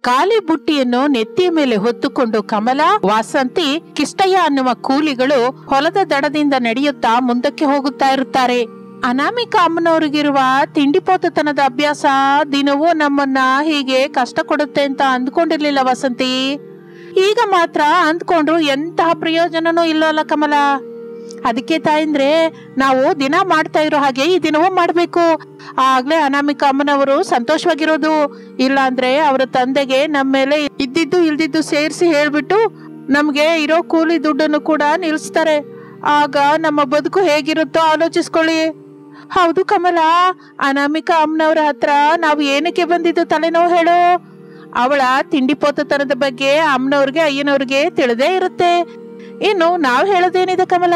ಖಾಲಿ ಬುಟ್ಟಿಯನ್ನು ನೆತ್ತಿಯ ಮೇಲೆ ಹೊತ್ತುಕೊಂಡು ಕಮಲ, ವಾಸಂತಿ, ಕಿಷ್ಟಯ್ಯ ಅನ್ನುವ ಕೂಲಿಗಳು ಹೊಲದ ದಡದಿಂದ ನಡೆಯುತ್ತಾ ಮುಂದಕ್ಕೆ ಹೋಗುತ್ತಾ ಇರುತ್ತಾರೆ. ಅನಾಮಿಕಾ ಅಮ್ಮನವ್ರಿಗಿರುವ ತಿಂಡಿಪೋತತನದ ಅಭ್ಯಾಸ ದಿನವೂ ನಮ್ಮನ್ನ ಹೀಗೆ ಕಷ್ಟ ಕೊಡುತ್ತೆ ಅಂತ ಅಂದ್ಕೊಂಡಿರ್ಲಿಲ್ಲ ವಸಂತಿ. ಈಗ ಮಾತ್ರ ಅಂದ್ಕೊಂಡ್ರು ಎಂತಹ ಪ್ರಯೋಜನನೂ ಇಲ್ಲಲ್ಲ ಕಮಲ. ಅದಕ್ಕೆ ತಾಯಂದ್ರೆ ನಾವು ದಿನ ಮಾಡ್ತಾ ಇರೋ ಹಾಗೆ ಈ ದಿನವೂ ಮಾಡ್ಬೇಕು. ಆಗ್ಲೇ ಅನಾಮಿಕಾ ಅಮ್ಮನವರು ಸಂತೋಷವಾಗಿರೋದು. ಇಲ್ಲ ಅಂದ್ರೆ ಅವರ ತಂದೆಗೆ ನಮ್ಮ ಮೇಲೆ ಇದ್ದಿದ್ದು ಇಲ್ದಿದ್ದು ಸೇರಿಸಿ ಹೇಳ್ಬಿಟ್ಟು ನಮ್ಗೆ ಇರೋ ಕೂಲಿ ದುಡ್ಡನ್ನು ಕೂಡ ನಿಲ್ಲಿಸ್ತಾರೆ. ಆಗ ನಮ್ಮ ಬದುಕು ಹೇಗಿರುತ್ತೋ ಆಲೋಚಿಸ್ಕೊಳ್ಳಿ. ಹೌದು ಕಮಲ, ಅನಾಮಿಕಾ ಅಮ್ಮನವ್ರ ಹತ್ರ ನಾವು ಏನಕ್ಕೆ ಬಂದಿದ್ದು ತಲೆನೋವು ಹೇಳು. ಅವಳ ತಿಂಡಿಪೋತತನದ ಬಗ್ಗೆ ಅಮ್ಮನವ್ರಿಗೆ ಅಯ್ಯನವ್ರಿಗೆ ತಿಳಿದೇ ಇರುತ್ತೆ. ಇನ್ನು ನಾವು ಹೇಳೋದೇನಿದೆ ಕಮಲ,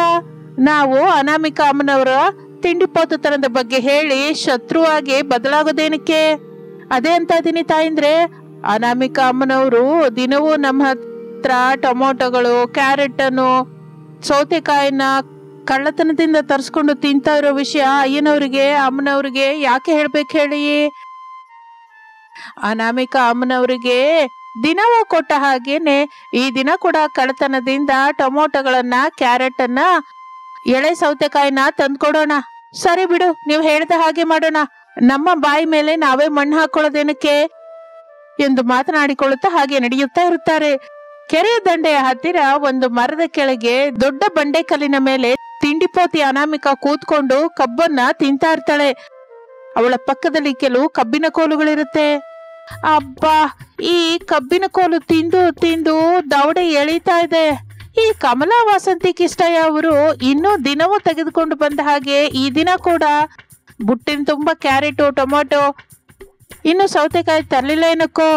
ನಾವು ಅನಾಮಿಕಾ ಅಮ್ಮನವರ ತಿಂಡಿಪೋತತನದ ಬಗ್ಗೆ ಹೇಳಿ ಶತ್ರುವಾಗಿ ಬದಲಾಗೋದೇನಕ್ಕೆ? ಅದೇ ಅಂತ ಇದೀನಿ ತಾಯಂದ್ರೆ. ಅನಾಮಿಕಾ ಅಮ್ಮನವರು ದಿನವೂ ನಮ್ಮ ಹತ್ರ ಟೊಮೊಟೊಗಳು, ಕ್ಯಾರೆಟ್ ಅನ್ನು, ಸೌತೆಕಾಯಿನ ಕಳ್ಳತನದಿಂದ ತರಿಸ್ಕೊಂಡು ತಿಂತಾ ಇರೋ ವಿಷಯ ಅಯ್ಯನವ್ರಿಗೆ ಅಮ್ಮನವ್ರಿಗೆ ಯಾಕೆ ಹೇಳ್ಬೇಕು ಹೇಳಿ? ಅನಾಮಿಕಾ ಅಮ್ಮನವ್ರಿಗೆ ದಿನವೂ ಕೊಟ್ಟ ಹಾಗೇನೆ ಈ ದಿನ ಕೂಡ ಕಳ್ಳತನದಿಂದ ಟೊಮೊಟೊಗಳನ್ನ, ಕ್ಯಾರೆಟ್ ಅನ್ನ, ಎಳೆ ಸೌತೆಕಾಯಿನ ತಂದ್ಕೊಡೋಣ. ಸರಿ ಬಿಡು, ನೀವು ಹೇಳ್ದ ಹಾಗೆ ಮಾಡೋಣ. ನಮ್ಮ ಬಾಯಿ ಮೇಲೆ ನಾವೇ ಮಣ್ಣು ಹಾಕೊಳ್ಳೋದೇನಕ್ಕೆ ಎಂದು ಮಾತನಾಡಿಕೊಳ್ಳುತ್ತಾ ಹಾಗೆ ನಡೆಯುತ್ತಾ ಇರುತ್ತಾರೆ. ಕೆರೆಯ ದಂಡೆಯ ಹತ್ತಿರ ಒಂದು ಮರದ ಕೆಳಗೆ ದೊಡ್ಡ ಬಂಡೆಕಲ್ಲಿನ ಮೇಲೆ ತಿಂಡಿಪೋತಿ ಅನಾಮಿಕಾ ಕೂತ್ಕೊಂಡು ಕಬ್ಬನ್ನ ತಿಂತಾ ಇರ್ತಾಳೆ. ಅವಳ ಪಕ್ಕದಲ್ಲಿ ಕೆಲವು ಕಬ್ಬಿನ ಕೋಲುಗಳಿರುತ್ತೆ. ಅಬ್ಬಾ, ಈ ಕಬ್ಬಿನ ಕೋಲು ತಿಂದು ತಿಂದು ದವಡೆ ಎಳೀತಾ ಇದೆ. ಈ ಕಮಲಾ, ವಾಸಂತಿ, ಕಿಷ್ಟಯ್ಯ ಅವರು ಇನ್ನೂ ದಿನವೂ ತೆಗೆದುಕೊಂಡು ಬಂದ ಹಾಗೆ ಈ ದಿನ ಕೂಡ ಬುಟ್ಟಿನ ತುಂಬಾ ಕ್ಯಾರೆಟು, ಟೊಮೊಟೊ, ಇನ್ನು ಸೌತೆಕಾಯಿ ತರಲಿಲ್ಲ ಏನಕ್ಕೋ.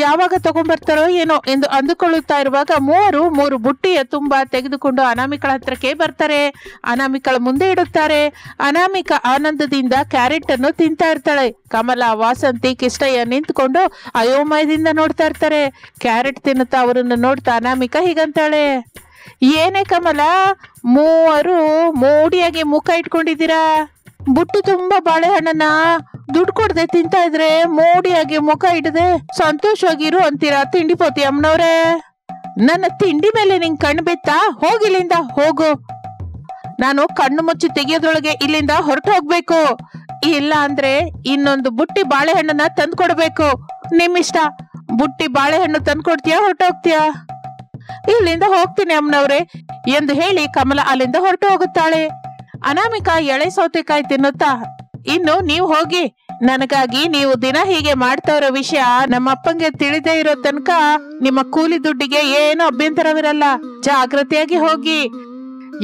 ಯಾವಾಗ ತಗೊಂಡ್ಬರ್ತಾರೋ ಏನೋ ಎಂದು ಅಂದುಕೊಳ್ಳುತ್ತಾ ಇರುವಾಗ ಮೂರು ಬುಟ್ಟಿಯ ತುಂಬಾ ತೆಗೆದುಕೊಂಡು ಅನಾಮಿಕಳ ಹತ್ರಕ್ಕೆ ಬರ್ತಾರೆ. ಅನಾಮಿಕಳ ಮುಂದೆ ಇಡುತ್ತಾರೆ. ಅನಾಮಿಕಾ ಆನಂದದಿಂದ ಕ್ಯಾರೆಟ್ ಅನ್ನು ತಿಂತಾ ಇರ್ತಾಳೆ. ಕಮಲ, ವಾಸಂತಿ, ಕಿಷ್ಟಯ್ಯ ನಿಂತ್ಕೊಂಡು ಅಯೋಮಯದಿಂದ ನೋಡ್ತಾ ಇರ್ತಾರೆ. ಕ್ಯಾರೆಟ್ ತಿನ್ನುತ್ತಾ ಅವರನ್ನು ನೋಡ್ತಾ ಅನಾಮಿಕಾ ಹೀಗಂತಾಳೆ, ಏನೇ ಕಮಲ, ಮೂವರು ಮೋಡಿಯಾಗಿ ಮುಖ ಇಟ್ಕೊಂಡಿದ್ದೀರಾ? ಬುಟ್ಟಿ ತುಂಬಾ ಬಾಳೆಹಣ್ಣನ್ನ ದುಡ್ಡು ಕೊಡದೆ ತಿಂತಾ ಇದ್ರೆ ಮೋಡಿಯಾಗಿ ಮುಖ ಇಡದೆ ಸಂತೋಷವಾಗಿರು ಅಂತೀರಾ ತಿಂಡಿಪೋತಿ ಅಮ್ಮನವ್ರೆ? ನನ್ನ ತಿಂಡಿ ಮೇಲೆ ನಿಂಗ್ ಕಣ್ಣು ಬಿತ್ತಾ? ಹೋಗಿಲ್ಲಿಂದ ಹೋಗು. ನಾನು ಕಣ್ಣು ಮುಚ್ಚಿ ತೆಗೆಯೋದ್ರೊಳಗೆ ಇಲ್ಲಿಂದ ಹೊರಟು ಹೋಗ್ಬೇಕು. ಇಲ್ಲ ಅಂದ್ರೆ ಇನ್ನೊಂದು ಬುಟ್ಟಿ ಬಾಳೆಹಣ್ಣನ್ನ ತಂದು ಕೊಡ್ಬೇಕು. ನಿಮ್ಮಿಷ್ಟ. ಬುಟ್ಟಿ ಬಾಳೆಹಣ್ಣು ತಂದು ಕೊಡ್ತೀಯಾ, ಹೊರಟೋಗ್ತೀಯಾ? ಇಲ್ಲಿಂದ ಹೋಗ್ತೀನಿ ಅಮ್ಮನವ್ರೆ ಎಂದು ಹೇಳಿ ಕಮಲ ಅಲ್ಲಿಂದ ಹೊರಟು ಹೋಗುತ್ತಾಳೆ. ಅನಾಮಿಕಾ ಎಳೆ ಸೌತೆಕಾಯಿ ತಿನ್ನುತ್ತಾ, ಇನ್ನು ನೀವು ಹೋಗಿ, ನನಗಾಗಿ ನೀವು ದಿನ ಹೀಗೆ ಮಾಡ್ತಾ ಇರೋ ವಿಷಯ ನಮ್ಮ ಅಪ್ಪಂಗೆ ತಿಳಿದೇ ಇರೋ ತನಕ ನಿಮ್ಮ ಕೂಲಿ ದುಡ್ಡಿಗೆ ಏನು ಅಭ್ಯಂತರವಿರಲ್ಲ. ಜಾಗ್ರತೆಯಾಗಿ ಹೋಗಿ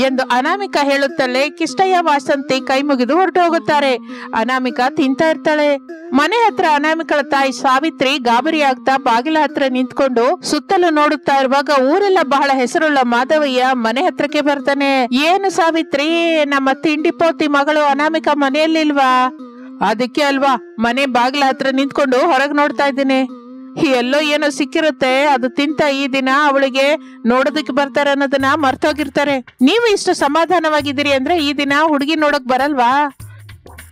ಎಂದು ಅನಾಮಿಕಾ ಹೇಳುತ್ತಲೇ ಕಿಷ್ಟಯ್ಯ, ವಾಸಂತಿ ಕೈ ಮುಗಿದು ಹೊರಟು ಹೋಗುತ್ತಾರೆ. ಅನಾಮಿಕಾ ತಿಂತಾ ಇರ್ತಾಳೆ. ಮನೆ ಹತ್ರ ಅನಾಮಿಕಳ ತಾಯಿ ಸಾವಿತ್ರಿ ಗಾಬರಿ ಆಗ್ತಾ ಬಾಗಿಲ ಹತ್ರ ನಿಂತ್ಕೊಂಡು ಸುತ್ತಲೂ ನೋಡುತ್ತಾ ಇರುವಾಗ ಊರೆಲ್ಲ ಬಹಳ ಹೆಸರುಳ್ಳ ಮಾಧವಯ್ಯ ಮನೆ ಹತ್ರಕ್ಕೆ ಬರ್ತಾನೆ. ಏನು ಸಾವಿತ್ರಿ, ನಮ್ಮ ತಿಂಡಿಪೋತಿ ಮಗಳು ಅನಾಮಿಕಾ ಮನೆಯಲ್ಲಿಲ್ವಾ? ಅದಕ್ಕೆ ಅಲ್ವಾ ಮನೆ ಬಾಗಿಲ ಹತ್ರ ನಿಂತ್ಕೊಂಡು ಹೊರಗ್ ನೋಡ್ತಾ ಇದ್ದೀನಿ. ಎಲ್ಲೋ ಏನೋ ಸಿಕ್ಕಿರುತ್ತೆ, ಅದು ತಿಂತ ಈ ದಿನ ಅವಳಿಗೆ ನೋಡೋದಕ್ಕೆ ಬರ್ತಾರೆ ಅನ್ನೋದನ್ನ ಮರ್ತೋಗಿರ್ತಾರೆ. ನೀವು ಇಷ್ಟು ಸಮಾಧಾನವಾಗಿದ್ದೀರಿ ಅಂದ್ರೆ ಈ ದಿನ ಹುಡುಗಿ ನೋಡಕ್ ಬರಲ್ವಾ?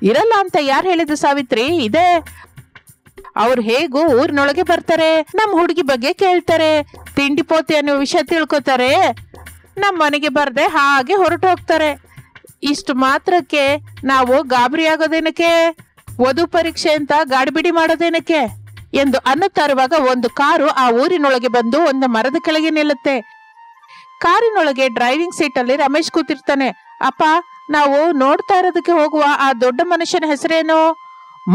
ಇರಲ್ಲ ಅಂತ ಯಾರು ಹೇಳಿದ್ರು ಸಾವಿತ್ರಿ? ಇದೆ, ಅವ್ರು ಹೇಗೂ ಊರಿನೊಳಗೆ ಬರ್ತಾರೆ, ನಮ್ ಹುಡುಗಿ ಬಗ್ಗೆ ಕೇಳ್ತಾರೆ, ತಿಂಡಿಪೋತಿ ಅನ್ನೋ ವಿಷಯ ತಿಳ್ಕೊತಾರೆ, ನಮ್ ಮನೆಗೆ ಬರ್ದೆ ಹಾಗೆ ಹೊರಟು ಹೋಗ್ತಾರೆ. ಇಷ್ಟು ಮಾತ್ರಕ್ಕೆ ನಾವು ಗಾಬರಿ ಆಗೋದೇನಕ್ಕೆ? ವಧು ಪರೀಕ್ಷೆ ಅಂತ ಗಾಡಿಬಿಡಿ ಮಾಡೋದೇನಕ್ಕೆ ಎಂದು ಅನ್ನುತ್ತಾ ಇರುವಾಗ ಒಂದು ಕಾರು ಆ ಊರಿನೊಳಗೆ ಬಂದು ಒಂದು ಮರದ ಕೆಳಗೆ ನಿಲ್ಲುತ್ತೆ. ಕಾರಿನೊಳಗೆ ಡ್ರೈವಿಂಗ್ ಸೀಟ್ ಅಲ್ಲಿ ರಮೇಶ್ ಕೂತಿರ್ತಾನೆ. ಅಪ್ಪ, ನಾವು ನೋಡ್ತಾ ಇರೋದಕ್ಕೆ ಹೋಗುವ ಆ ದೊಡ್ಡ ಮನುಷ್ಯನ ಹೆಸರೇನು?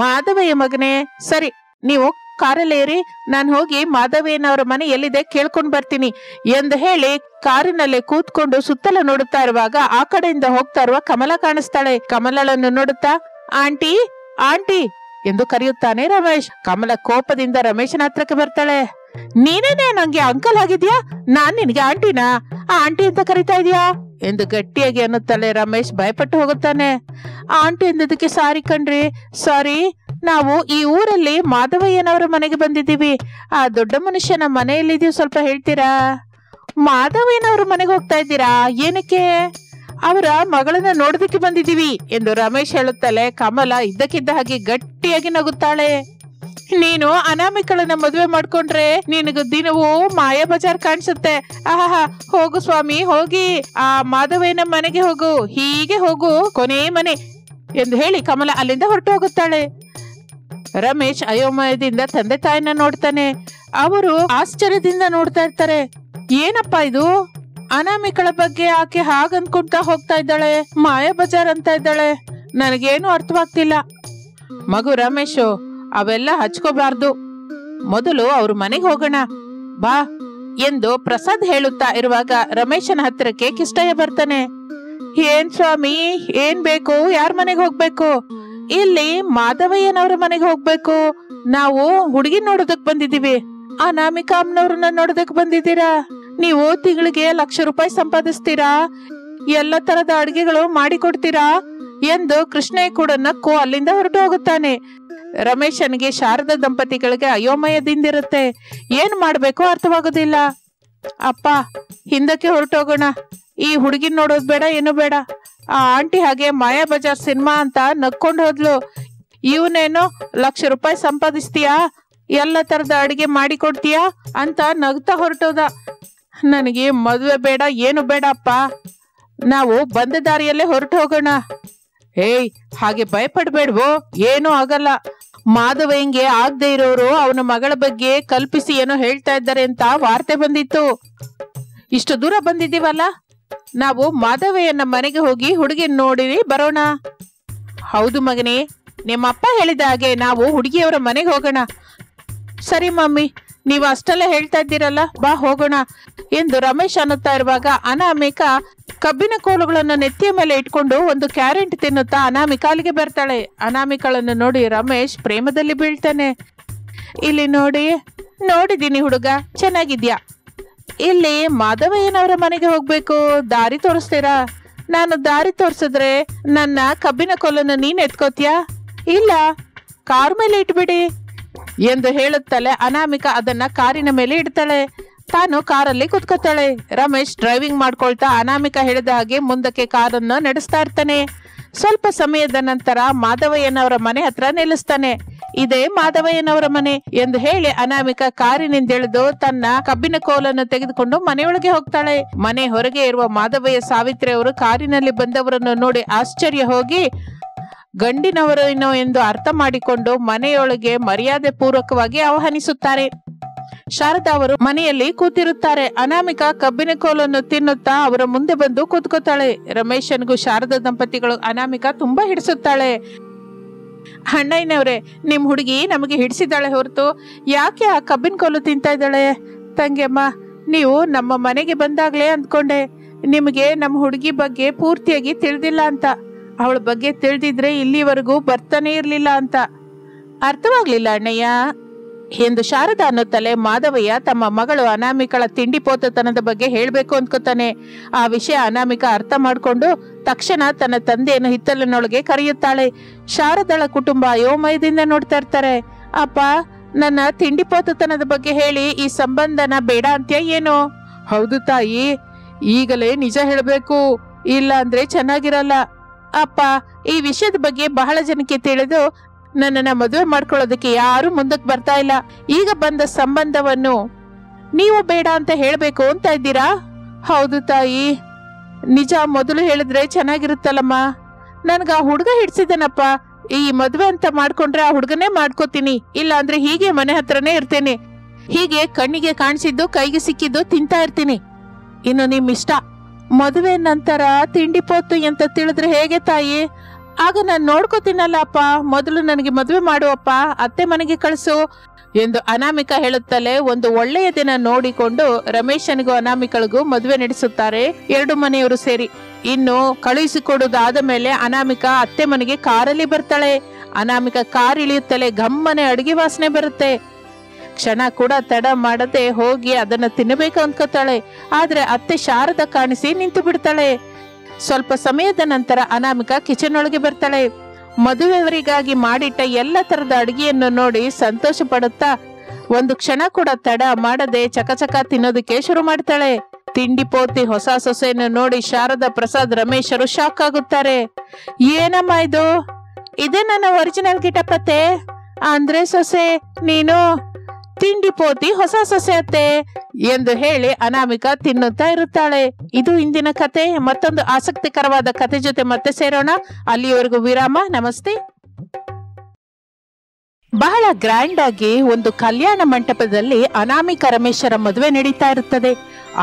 ಮಾಧವಯ್ಯ ಮಗನೇ. ಸರಿ, ನೀವು ಕಾರಲ್ಲಿ ಏರಿ, ನಾನು ಹೋಗಿ ಮಾಧವಯ್ಯನವರ ಮನೆ ಎಲ್ಲಿದೆ ಕೇಳ್ಕೊಂಡ್ ಬರ್ತೀನಿ ಎಂದು ಹೇಳಿ ಕಾರಿನಲ್ಲಿ ಕೂತ್ಕೊಂಡು ಸುತ್ತಲ ನೋಡುತ್ತಾ ಇರುವಾಗ ಆ ಕಡೆಯಿಂದ ಹೋಗ್ತಾ ಇರುವ ಕಮಲ ಕಾಣಿಸ್ತಾಳೆ. ಕಮಲಳನ್ನು ನೋಡುತ್ತಾ, ಆಂಟಿ ಆಂಟಿ ಎಂದು ಕರೆಯುತ್ತಾನೆ ರಮೇಶ್. ಕಮಲ ಕೋಪದಿಂದ ರಮೇಶನ ಹತ್ರಕ್ಕೆ ಬರ್ತಾಳೆ. ನೀನೇನೆ ನಂಗೆ ಅಂಕಲ್ ಆಗಿದ್ಯಾ? ನಾನ್ ನಿನ್ಗೆ ಆಂಟಿನಾ? ಆಂಟಿ ಅಂತ ಕರಿತಾ ಇದೀಯಾ ಎಂದು ಗಟ್ಟಿಯಾಗಿ ಅನ್ನುತ್ತಾಳೆ. ರಮೇಶ್ ಭಯಪಟ್ಟು ಹೋಗುತ್ತಾನೆ. ಆಂಟಿ ಎಂದದಕ್ಕೆ ಸಾರಿ ಕಣ್ರಿ, ಸಾರಿ. ನಾವು ಈ ಊರಲ್ಲಿ ಮಾಧವಯ್ಯನವರ ಮನೆಗೆ ಬಂದಿದ್ದೀವಿ. ಆ ದೊಡ್ಡ ಮನುಷ್ಯನ ಮನೆಯಲ್ಲಿದೀವಿ, ಸ್ವಲ್ಪ ಹೇಳ್ತೀರಾ? ಮಾಧವಯ್ಯನವ್ರ ಮನೆಗೆ ಹೋಗ್ತಾ ಇದ್ದೀರಾ? ಏನಕ್ಕೆ? ಅವರ ಮಗಳನ್ನ ನೋಡೋದಕ್ಕೆ ಬಂದಿದ್ದೀವಿ ಎಂದು ರಮೇಶ್ ಹೇಳುತ್ತಲೇ ಕಮಲ ಇದ್ದಕ್ಕಿದ್ದ ಹಾಗೆ ಗಟ್ಟಿಯಾಗಿ ನಗುತ್ತಾಳೆ. ನೀನು ಅನಾಮಿಕಳನ್ನ ಮದುವೆ ಮಾಡ್ಕೊಂಡ್ರೆ ನಿನಗ ದಿನವೂ ಮಾಯಾ ಬಜಾರ್ ಕಾಣಿಸುತ್ತೆ. ಆಹಾ, ಹೋಗು ಸ್ವಾಮಿ ಹೋಗಿ, ಆ ಮಾಧವಯ್ಯನ ಮನೆಗೆ ಹೋಗು, ಹೀಗೆ ಹೋಗು, ಕೊನೆ ಮನೆ ಎಂದು ಹೇಳಿ ಕಮಲ ಅಲ್ಲಿಂದ ಹೊರಟು ಹೋಗುತ್ತಾಳೆ. ರಮೇಶ್ ಅಯೋಮಯದಿಂದ ತಂದೆ ತಾಯಿನ ನೋಡ್ತಾನೆ. ಅವರು ಆಶ್ಚರ್ಯದಿಂದ ನೋಡ್ತಾ ಇರ್ತಾರೆ. ಏನಪ್ಪಾ ಇದು, ಅನಾಮಿಕಳ ಬಗ್ಗೆ ಆಕೆ ಹಾಗ ಅನ್ಕೊಂತಾ ಹೋಗ್ತಾ ಇದ್ದಾಳೆ, ಮಾಯಾ ಬಜಾರ್ ಅಂತ ಇದ್ದಾಳೆ, ನನಗೇನು ಅರ್ಥವಾಗ್ತಿಲ್ಲ. ಮಗು ರಮೇಶು, ಅವೆಲ್ಲ ಹಚ್ಕೋಬಾರ್ದು, ಮೊದಲು ಅವ್ರ ಮನೆಗೆ ಹೋಗೋಣ ಬಾ ಎಂದು ಪ್ರಸಾದ್ ಹೇಳುತ್ತಾ ಇರುವಾಗ ರಮೇಶನ ಹತ್ತಿರಕ್ಕೆ ಕಿಷ್ಟಯ್ಯ ಬರ್ತಾನೆ. ಏನ್ ಸ್ವಾಮಿ, ಏನ್ ಬೇಕು, ಯಾರ ಮನೆಗೆ ಹೋಗ್ಬೇಕು? ಇಲ್ಲಿ ಮಾಧವಯ್ಯನವ್ರ ಮನೆಗೆ ಹೋಗ್ಬೇಕು. ನಾವು ಹುಡುಗಿ ನೋಡೋದಕ್ ಬಂದಿದೀವಿ. ಅನಾಮಿಕಾ ಅಮ್ಮನವ್ರನ್ನ ನೋಡೋದಕ್ ಬಂದಿದ್ದೀರಾ? ನೀವು ತಿಂಗಳಿಗೆ ₹1,00,000 ಸಂಪಾದಿಸ್ತೀರಾ, ಎಲ್ಲ ತರದ ಅಡಿಗೆಗಳು ಮಾಡಿಕೊಡ್ತೀರಾ ಎಂದು ಕೃಷ್ಣಯ್ಯ ಕೂಡ ನಕ್ಕು ಅಲ್ಲಿಂದ ಹೊರಟು ಹೋಗುತ್ತಾನೆ. ರಮೇಶನಿಗೆ ಶಾರದಾ ದಂಪತಿಗಳಿಗೆ ಅಯೋಮಯದಿಂದಿರುತ್ತೆ. ಏನ್ ಮಾಡ್ಬೇಕು ಅರ್ಥವಾಗೋದಿಲ್ಲ. ಅಪ್ಪ, ಹಿಂದಕ್ಕೆ ಹೊರಟೋಗೋಣ, ಈ ಹುಡುಗಿನ ನೋಡೋದ್ ಬೇಡ, ಏನು ಬೇಡ. ಆ ಆಂಟಿ ಹಾಗೆ ಮಾಯಾ ಬಜಾರ್ ಸಿನಿಮಾ ಅಂತ ನಕ್ಕೊಂಡು ಹೋದ್ಲು. ಇವನೇನೋ ₹1,00,000 ಸಂಪಾದಿಸ್ತೀಯಾ, ಎಲ್ಲ ತರದ ಅಡಿಗೆ ಮಾಡಿಕೊಡ್ತೀಯಾ ಅಂತ ನಗ್ತಾ ಹೊರಟೋದ. ನನಗೆ ಮದುವೆ ಬೇಡ, ಏನು ಬೇಡ ಅಪ್ಪ, ನಾವು ಬಂದ ದಾರಿಯಲ್ಲೇ ಹೊರಟು ಹೋಗೋಣ. ಏಯ್, ಹಾಗೆ ಭಯಪಡ್ಬೇಡ್ವೋ, ಏನೂ ಆಗಲ್ಲ. ಮಾಧವಯ್ಯಂಗೆ ಆಗದೆ ಇರೋರು ಅವನ ಮಗಳ ಬಗ್ಗೆ ಕಲ್ಪಿಸಿ ಏನೋ ಹೇಳ್ತಾ ಇದ್ದಾರೆ ಅಂತ ವಾರ್ತೆ ಬಂದಿತ್ತು. ಇಷ್ಟು ದೂರ ಬಂದಿದ್ದೀವಲ್ಲ, ನಾವು ಮಾಧವಯ್ಯನ ಮನೆಗೆ ಹೋಗಿ ಹುಡುಗಿನ ನೋಡಿ ಬರೋಣ. ಹೌದು ಮಗನೇ, ನಿಮ್ಮಪ್ಪ ಹೇಳಿದ ಹಾಗೆ ನಾವು ಹುಡುಗಿಯವರ ಮನೆಗೆ ಹೋಗೋಣ. ಸರಿ ಮಮ್ಮಿ, ನೀವು ಅಷ್ಟೆಲ್ಲ ಹೇಳ್ತಾ ಇದ್ದೀರಲ್ಲ, ಬಾ ಹೋಗೋಣ ಎಂದು ರಮೇಶ್ ಅನ್ನುತ್ತಾ ಇರುವಾಗ ಅನಾಮಿಕಾ ಕಬ್ಬಿನ ಕೋಲುಗಳನ್ನು ನೆತ್ತಿಯ ಮೇಲೆ ಇಟ್ಕೊಂಡು ಒಂದು ಕ್ಯಾರೆಟ್ ತಿನ್ನುತ್ತಾ ಅನಾಮಿಕಾ ಅಲ್ಲಿಗೆ ಬರ್ತಾಳೆ. ಅನಾಮಿಕಳನ್ನು ನೋಡಿ ರಮೇಶ್ ಪ್ರೇಮದಲ್ಲಿ ಬೀಳ್ತಾನೆ. ಇಲ್ಲಿ ನೋಡಿದೀನಿ ಹುಡುಗ, ಚೆನ್ನಾಗಿದ್ಯಾ? ಇಲ್ಲಿ ಮಾಧವಯ್ಯನವರ ಮನೆಗೆ ಹೋಗ್ಬೇಕು, ದಾರಿ ತೋರಿಸ್ತೀರಾ? ನಾನು ದಾರಿ ತೋರಿಸಿದ್ರೆ ನನ್ನ ಕಬ್ಬಿನ ಕೋಲನ್ನು ನೀನ್ ಎತ್ಕೋತೀಯಾ? ಇಲ್ಲ, ಕಾರ್ ಮೇಲೆ ಇಟ್ಬಿಡಿ ಎಂದು ಹೇಳುತ್ತಲೇ ಅನಾಮಿಕಾ ಅದನ್ನ ಕಾರಿನ ಮೇಲೆ ಇಡ್ತಾಳೆ. ತಾನು ಕಾರಲ್ಲಿ ಕುತ್ಕೋತಾಳೆ. ರಮೇಶ್ ಡ್ರೈವಿಂಗ್ ಮಾಡ್ಕೊಳ್ತಾ ಅನಾಮಿಕಾ ಹೇಳಿದ ಹಾಗೆ ಮುಂದಕ್ಕೆ ಕಾರನ್ನು ನಡೆಸ್ತಾ ಇರ್ತಾನೆ. ಸ್ವಲ್ಪ ಸಮಯದ ನಂತರ ಮಾಧವಯ್ಯನವರ ಮನೆ ಹತ್ರ ನಿಲ್ಲಿಸ್ತಾನೆ. ಇದೇ ಮಾಧವಯ್ಯನವರ ಮನೆ ಎಂದು ಹೇಳಿ ಅನಾಮಿಕಾ ಕಾರಿನಿಂದ ಇಳಿದು ತನ್ನ ಕಬ್ಬಿನ ಕೋಲನ್ನು ತೆಗೆದುಕೊಂಡು ಮನೆಯೊಳಗೆ ಹೋಗ್ತಾಳೆ. ಮನೆ ಹೊರಗೆ ಇರುವ ಮಾಧವಯ್ಯ ಸಾವಿತ್ರಿ ಅವರು ಕಾರಿನಲ್ಲಿ ಬಂದವರನ್ನು ನೋಡಿ ಆಶ್ಚರ್ಯ ಹೋಗಿ ಗಂಡಿನವರೇನೋ ಎಂದು ಅರ್ಥ ಮಾಡಿಕೊಂಡು ಮನೆಯೊಳಗೆ ಮರ್ಯಾದೆ ಪೂರ್ವಕವಾಗಿ ಆಹ್ವಾನಿಸುತ್ತಾರೆ. ಶಾರದಾ ಅವರು ಮನೆಯಲ್ಲಿ ಕೂತಿರುತ್ತಾರೆ. ಅನಾಮಿಕಾ ಕಬ್ಬಿನ ಕೋಲನ್ನು ತಿನ್ನುತ್ತಾ ಅವರ ಮುಂದೆ ಬಂದು ಕೂತ್ಕೋತಾಳೆ. ರಮೇಶನ್ಗೂ ಶಾರದಾ ದಂಪತಿಗಳು ಅನಾಮಿಕಾ ತುಂಬಾ ಹಿಡಿಸುತ್ತಾಳೆ. ಅಣ್ಣಯ್ಯನವ್ರೆ, ನಿಮ್ ಹುಡುಗಿ ನಮಗೆ ಹಿಡಿಸಿದಾಳೆ ಹೊರತು ಯಾಕೆ ಆ ಕಬ್ಬಿನ ಕೋಲು ತಿಂತಾ ಇದ್ದಾಳೆ? ತಂಗಿಯಮ್ಮ, ನೀವು ನಮ್ಮ ಮನೆಗೆ ಬಂದಾಗ್ಲೇ ಅಂದ್ಕೊಂಡೆ ನಿಮಗೆ ನಮ್ಮ ಹುಡುಗಿ ಬಗ್ಗೆ ಪೂರ್ತಿಯಾಗಿ ತಿಳಿದಿಲ್ಲ ಅಂತ. ಅವಳ ಬಗ್ಗೆ ತಿಳಿದಿದ್ರೆ ಇಲ್ಲಿವರೆಗೂ ಬರ್ತಾನೆ ಇರ್ಲಿಲ್ಲ ಅಂತ. ಅರ್ಥವಾಗ್ಲಿಲ್ಲ ಅಣ್ಣಯ್ಯ ಎಂದು ಶಾರದಾ ಅನ್ನುತ್ತಲೇ ಮಾಧವಯ್ಯ ತಮ್ಮ ಮಗಳು ಅನಾಮಿಕಳ ತಿಂಡಿ ಪೋತತನದ ಬಗ್ಗೆ ಹೇಳ್ಬೇಕು ಅಂದ್ಕೋತಾನೆ. ಆ ವಿಷಯ ಅನಾಮಿಕಾ ಅರ್ಥ ಮಾಡ್ಕೊಂಡು ತಕ್ಷಣ ತನ್ನ ತಂದೆಯನ್ನು ಹಿತ್ತಲಿನೊಳಗೆ ಕರೆಯುತ್ತಾಳೆ. ಶಾರದಾಳ ಕುಟುಂಬ ಅಯೋಮಯದಿಂದ ನೋಡ್ತಾ ಇರ್ತಾರೆ. ಅಪ್ಪ, ನನ್ನ ತಿಂಡಿ ಪೋತತನದ ಬಗ್ಗೆ ಹೇಳಿ, ಈ ಸಂಬಂಧನ ಬೇಡ ಅಂತ್ಯ ಏನು? ಹೌದು ತಾಯಿ, ಈಗಲೇ ನಿಜ ಹೇಳ್ಬೇಕು, ಇಲ್ಲ ಅಂದ್ರೆ ಚೆನ್ನಾಗಿರಲ್ಲ. ಅಪ್ಪ, ಈ ವಿಷಯದ ಬಗ್ಗೆ ಬಹಳ ಜನಕ್ಕೆ ತಿಳಿದು ನನ್ನನ್ನ ಮದುವೆ ಮಾಡ್ಕೊಳ್ಳೋದಕ್ಕೆ ಯಾರು ಮುಂದಕ್ಕೆ ಬರ್ತಾ ಇಲ್ಲ. ಈಗ ಬಂದ ಸಂಬಂಧವನ್ನು ನೀವು ಬೇಡ ಅಂತ ಹೇಳ್ಬೇಕು ಅಂತ ಇದ್ದೀರಾ? ಹೌದು ತಾಯಿ, ನಿಜ ಮೊದಲು ಹೇಳಿದ್ರೆ ಚೆನ್ನಾಗಿರುತ್ತಲ್ಲಮ್ಮ. ನನ್ಗ ಆ ಹುಡುಗ ಹಿಡ್ಸಿದನಪ್ಪ. ಈ ಮದುವೆ ಅಂತ ಮಾಡ್ಕೊಂಡ್ರೆ ಆ ಹುಡುಗನೇ ಮಾಡ್ಕೋತೀನಿ, ಇಲ್ಲ ಅಂದ್ರೆ ಹೀಗೆ ಮನೆ ಹತ್ರನೇ ಇರ್ತೇನೆ. ಹೀಗೆ ಕಣ್ಣಿಗೆ ಕಾಣಿಸಿದ್ದು ಕೈಗೆ ಸಿಕ್ಕಿದ್ದು ತಿಂತಾ ಇರ್ತೀನಿ. ಇನ್ನು ನಿಮ್ ಇಷ್ಟ. ಮದುವೆ ನಂತರ ತಿಂಡಿ ಪೋತು ಅಂತ ತಿಳಿದ್ರೆ ಹೇಗೆ ತಾಯಿ? ಆಗ ನಾನು ನೋಡ್ಕೋತೀನಲ್ಲ ಅಪ್ಪ. ಮೊದಲು ನನಗೆ ಮದುವೆ ಮಾಡುವಪ್ಪ, ಅತ್ತೆ ಮನೆಗೆ ಕಳಿಸು ಎಂದು ಅನಾಮಿಕಾ ಹೇಳುತ್ತಲೇ ಒಂದು ಒಳ್ಳೆಯ ದಿನ ನೋಡಿಕೊಂಡು ರಮೇಶನಿಗೂ ಅನಾಮಿಕಳಿಗೂ ಮದುವೆ ನಡೆಸುತ್ತಾರೆ ಎರಡು ಮನೆಯವರು ಸೇರಿ. ಇನ್ನು ಕಳುಹಿಸಿಕೊಡುವುದಾದ ಮೇಲೆ ಅನಾಮಿಕಾ ಅತ್ತೆ ಮನೆಗೆ ಕಾರಲ್ಲಿ ಬರ್ತಾಳೆ. ಅನಾಮಿಕಾ ಕಾರ್ ಇಳಿಯುತ್ತಲೇ ಗಮ್ಮನೆ ಅಡುಗೆ ವಾಸನೆ ಬರುತ್ತೆ. ಕ್ಷಣ ಕೂಡ ತಡ ಮಾಡದೆ ಹೋಗಿ ಅದನ್ನ ತಿನ್ನಬೇಕು ಅನ್ಕೋತಾಳೆ. ಆದ್ರೆ ಅತ್ತೆ ಶಾರದಾ ಕಾಣಿಸಿ ನಿಂತು ಬಿಡ್ತಾಳೆ. ಸ್ವಲ್ಪ ಸಮಯದ ನಂತರ ಅನಾಮಿಕಾ ಕಿಚನ್ ಒಳಗೆ ಬರ್ತಾಳೆ. ಮದುವೆಯವರಿಗಾಗಿ ಮಾಡಿಟ್ಟ ಎಲ್ಲ ತರದ ಅಡುಗೆಯನ್ನು ನೋಡಿ ಸಂತೋಷ ಪಡುತ್ತಾ ಒಂದು ಕ್ಷಣ ಕೂಡ ತಡ ಮಾಡದೆ ಚಕಚಕ ತಿನ್ನೋದಕ್ಕೆ ಶುರು ಮಾಡ್ತಾಳೆ. ತಿಂಡಿ ಪೋತಿ ಹೊಸ ಸೊಸೆಯನ್ನು ನೋಡಿ ಶಾರದಾ, ಪ್ರಸಾದ್, ರಮೇಶರು ಶಾಕ್ ಆಗುತ್ತಾರೆ. ಏನಮ್ಮ ಇದು? ಇದೇ ನನ್ನ ಒರಿಜಿನಲ್ ಗಿಟಪತ್ತೆ. ಅಂದ್ರೆ ಸೊಸೆ ನೀನು ತಿಂಡಿ ಪೋತಿ ಹೊಸ ಸೊಸೆ ಅತ್ತೆ ಎಂದು ಹೇಳಿ ಅನಾಮಿಕಾ ತಿನ್ನುತ್ತಾ ಇರುತ್ತಾಳೆ. ಇದು ಇಂದಿನ ಕತೆ. ಮತ್ತೊಂದು ಆಸಕ್ತಿಕರವಾದ ಕತೆ ಜೊತೆ ಮತ್ತೆ ಸೇರೋಣ. ಅಲ್ಲಿಯವರೆಗೂ ವಿರಾಮ. ನಮಸ್ತೆ. ಬಹಳ ಗ್ರ್ಯಾಂಡ್ ಆಗಿ ಒಂದು ಕಲ್ಯಾಣ ಮಂಟಪದಲ್ಲಿ ಅನಾಮಿಕಾ ರಮೇಶರ ಮದುವೆ ನಡೀತಾ ಇರುತ್ತದೆ.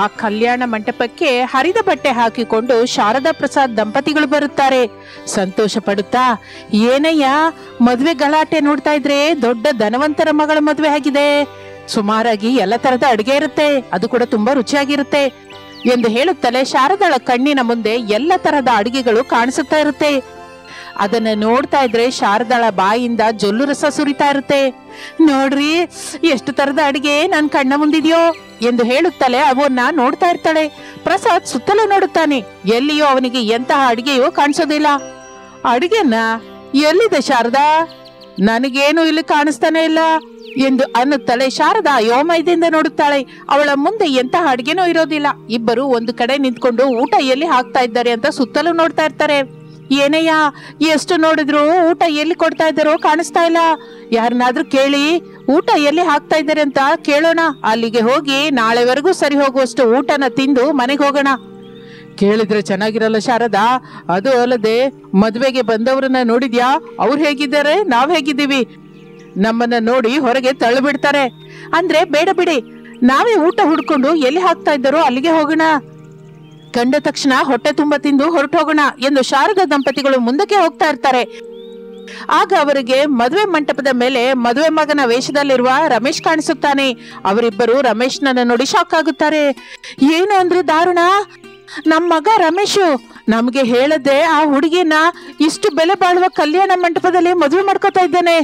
ಆ ಕಲ್ಯಾಣ ಮಂಟಪಕ್ಕೆ ಹರಿದ ಬಟ್ಟೆ ಹಾಕಿಕೊಂಡು ಶಾರದಾ ಪ್ರಸಾದ್ ದಂಪತಿಗಳು ಬರುತ್ತಾರೆ. ಸಂತೋಷ ಪಡುತ್ತಾ, ಏನಯ್ಯ ಮದುವೆ ಗಲಾಟೆ ನೋಡ್ತಾ ಇದ್ರೆ ದೊಡ್ಡ ಧನವಂತರ ಮಗಳ ಮದುವೆ ಆಗಿದೆ, ಸುಮಾರಾಗಿ ಎಲ್ಲ ತರದ ಅಡುಗೆ ಇರುತ್ತೆ, ಅದು ಕೂಡ ತುಂಬಾ ರುಚಿಯಾಗಿರುತ್ತೆ ಎಂದು ಹೇಳುತ್ತಲೇ ಶಾರದಾಳ ಕಣ್ಣಿನ ಮುಂದೆ ಎಲ್ಲ ತರಹದ ಅಡುಗೆಗಳು ಕಾಣಿಸುತ್ತಾ ಇರುತ್ತೆ. ಅದನ್ನ ನೋಡ್ತಾ ಇದ್ರೆ ಶಾರದಾಳ ಬಾಯಿಂದ ಜೊಲ್ಲು ರಸ ಸುರಿತಾ ಇರುತ್ತೆ. ನೋಡ್ರಿ ಎಷ್ಟು ತರದ ಅಡಿಗೆ ನನ್ ಕಣ್ಣ ಮುಂದಿದ್ಯೋ ಎಂದು ಹೇಳುತ್ತಲೇ ಅವನ್ನ ನೋಡ್ತಾ ಇರ್ತಾಳೆ. ಪ್ರಸಾದ್ ಸುತ್ತಲೂ ನೋಡುತ್ತಾನೆ. ಎಲ್ಲಿಯೋ ಅವನಿಗೆ ಎಂತಹ ಅಡಿಗೆಯೋ ಕಾಣಿಸೋದಿಲ್ಲ. ಅಡಿಗೆನ ಎಲ್ಲಿದೆ ಶಾರದಾ? ನನಗೇನು ಇಲ್ಲಿ ಕಾಣಿಸ್ತಾನೆ ಇಲ್ಲ ಎಂದು ಅನ್ನುತ್ತಾಳೆ. ಶಾರದಾ ಅಯೋಮಯದಿಂದ ನೋಡುತ್ತಾಳೆ. ಅವಳ ಮುಂದೆ ಎಂತಹ ಅಡಿಗೆನೂ ಇರೋದಿಲ್ಲ. ಇಬ್ಬರು ಒಂದು ಕಡೆ ನಿಂತ್ಕೊಂಡು ಊಟ ಎಲ್ಲಿ ಹಾಕ್ತಾ ಇದ್ದಾರೆ ಅಂತ ಸುತ್ತಲೂ ನೋಡ್ತಾ ಇರ್ತಾರೆ. ಏನಯ್ಯ ಎಷ್ಟು ನೋಡಿದ್ರು ಊಟ ಎಲ್ಲಿ ಕೊಡ್ತಾ ಇದ್ದಾರೋ ಕಾಣಿಸ್ತಾ ಇಲ್ಲ. ಯಾರನ್ನಾದ್ರೂ ಕೇಳಿ ಊಟ ಎಲ್ಲಿ ಹಾಕ್ತಾ ಇದ್ದಾರೆ ಅಂತ ಕೇಳೋಣ. ಅಲ್ಲಿಗೆ ಹೋಗಿ ನಾಳೆವರೆಗೂ ಸರಿ ಹೋಗುವಷ್ಟು ಊಟನ ತಿಂದು ಮನೆಗೆ ಹೋಗೋಣ. ಕೇಳಿದ್ರೆ ಚೆನ್ನಾಗಿರಲ್ಲ ಶಾರದಾ. ಅದು ಅಲ್ಲದೆ ಮದ್ವೆಗೆ ಬಂದವ್ರನ್ನ ನೋಡಿದ್ಯಾ? ಅವ್ರು ಹೇಗಿದ್ದಾರೆ, ನಾವ್ ಹೇಗಿದ್ದೀವಿ? ನಮ್ಮನ್ನ ನೋಡಿ ಹೊರಗೆ ತಳ್ಳು ಬಿಡ್ತಾರೆ. ಅಂದ್ರೆ ಬೇಡ ಬಿಡಿ, ನಾವೇ ಊಟ ಹುಡ್ಕೊಂಡು ಎಲ್ಲಿ ಹಾಕ್ತಾ ಇದ್ದಾರೋ ಅಲ್ಲಿಗೆ ಹೋಗೋಣ. ಕಂಡ ತಕ್ಷಣ ಹೊಟ್ಟೆ ತುಂಬಾ ತಿಂದು ಹೊರಟು ಹೋಗೋಣ ಎಂದು ಶಾರದಾ ದಂಪತಿಗಳು ಮುಂದಕ್ಕೆ ಹೋಗ್ತಾ ಇರ್ತಾರೆ. ಆಗ ಅವರಿಗೆ ಮದುವೆ ಮಂಟಪದ ಮೇಲೆ ಮದುವೆ ಮಗನ ವೇಷದಲ್ಲಿರುವ ರಮೇಶ್ ಕಾಣಿಸುತ್ತಾನೆ. ಅವರಿಬ್ಬರು ರಮೇಶ್ನನ್ನ ನೋಡಿ ಶಾಕ್ ಆಗುತ್ತಾರೆ. ಏನು ಅಂದ್ರೆ ದಾರುಣ, ನಮ್ ಮಗ ರಮೇಶು ನಮ್ಗೆ ಹೇಳದೆ ಆ ಹುಡುಗಿನ ಇಷ್ಟು ಬೆಲೆ ಬಾಳುವ ಕಲ್ಯಾಣ ಮಂಟಪದಲ್ಲಿ ಮದುವೆ ಮಾಡ್ಕೋತಾ ಇದ್ದಾನೆ.